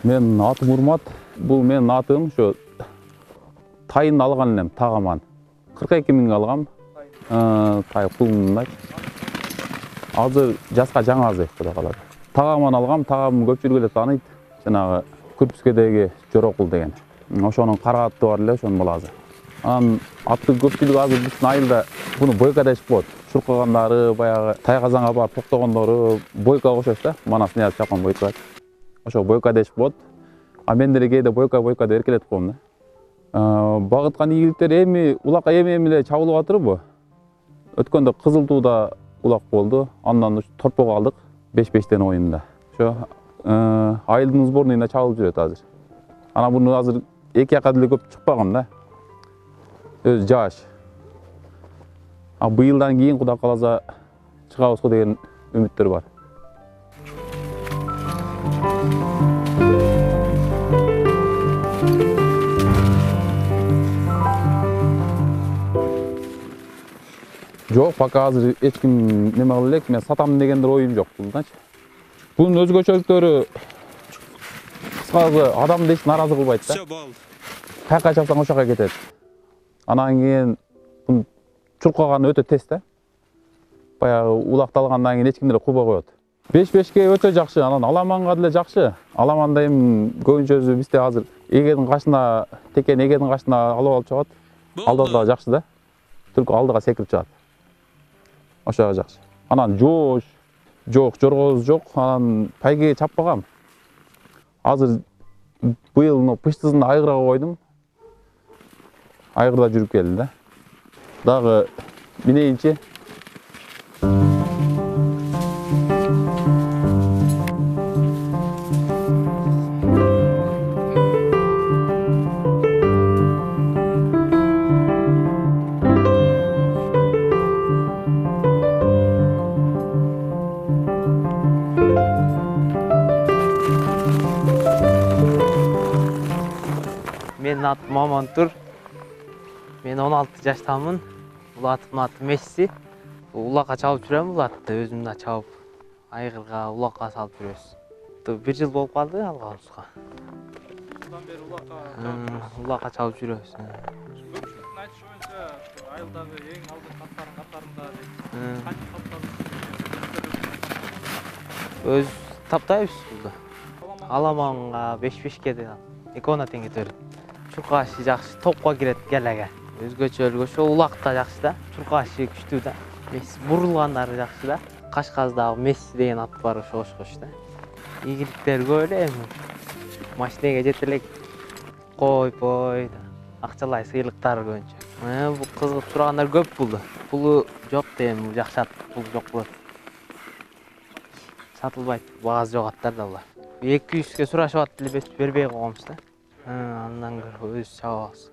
Мен атым Урмат. Бұл менің атым şu тайын алған елем тағаман. 42 миңге алғам. Тай пулындай. Азыр жасқа жаңа азы құда қалады. Тағаман алғам, тағамын көпчүлүк эле тааныйт. Жанагы Күрпүскедеги Жорокул деген. Ошонун кара аты бар эле, ошонун баласы. Анан аттын көпчүлүгү азыр биздин айылда буну бойка дешип коет. Чуркагандары, баягы тай казанга барып токтогондору бойкага окшош да. Манас Нияз чапкан бойка. Ошо бойка дешип коет. А мен деле кээде бойка деп эркелетип коем да. Багыткан ийгиликтер эми улакка эми эле чабылып атырбы? Өткөндө Кызыл Тууда улак болду. Андан торпого алдык 5-5тен оюнда. Ошо айылдын сборныйына чабылып жүрөт азыр. Ана буну азыр 2 жакка деле көп чыкпагам да. Өз жаш. Быйылдан кийин Кудай кааласа чыгабызго деген үмүттөр бар. Жок, пока азыр эч ким неме кыла элек, мен сатам дегендер оюм жок булдачы. Бунун өзгөчөлүктөрү кыскасы адам эч наразы кылбайт да. Каяка чапсаң ошо жака кетет. Анан кийин чуркаганы өтө тез да. Баягы улакталгандан кийин эч ким деле куйбай коет. 5-5ке өтө жакшы, анан аламанга деле жакшы. Аламанда эми көбүнчөсү бизде азыр эгердин кашына, текен эгердин кашына алып алып чыгат. Алдыда жакшы да. Түлкү алдыга секирип чыгат. Ошо жакшы. Анан жоош жок, жоргоз жок. Анан пайге чаппагам. Азыр быйыл пыштызында айгырга койдум. Айгырда жүрүп келдим да. Дагы минейинчи. Менин атым Мамантур. Мен 16 жаштамын. Бул атымдын аты Месси. Улакка чабып жүрөм бул атты, өзүм да чабып, айгырга, улакка салып жүрөбүз. 1 жыл болуп калды алганыбызга. Bundan beri Улакка чабып жүрөбүз. Көпчүлүктүн айтышы боюнча айылдагы эң алдыңкы аттардын катарында канча таптадыңыз? Өз таптайбыз бузда. Аламанга 5-5ке де 2 теңге төлөйт. Чуркашы жакшы, топко кирет келеге. Өзгөчөлүгү ошо улакта жакшы да, чуркашы күчтүү да. Бурулгандары жакшы да. Кашказдагы Месси деген ат бар, ошо окшош да. Ийгиликтери көп эле эми. Машинеге жете элек койпой, акчалай сыйлыктар көбүнчө. Бул кызыгып турагандар көп булду. Пулу жок дейм, жакшы ат, пул жок болот. Сатылбайт, баасы жок аттар да булар. 200ке сурашып атты эле бербей койгонбуз да. Андан көрө өзү чабабыз.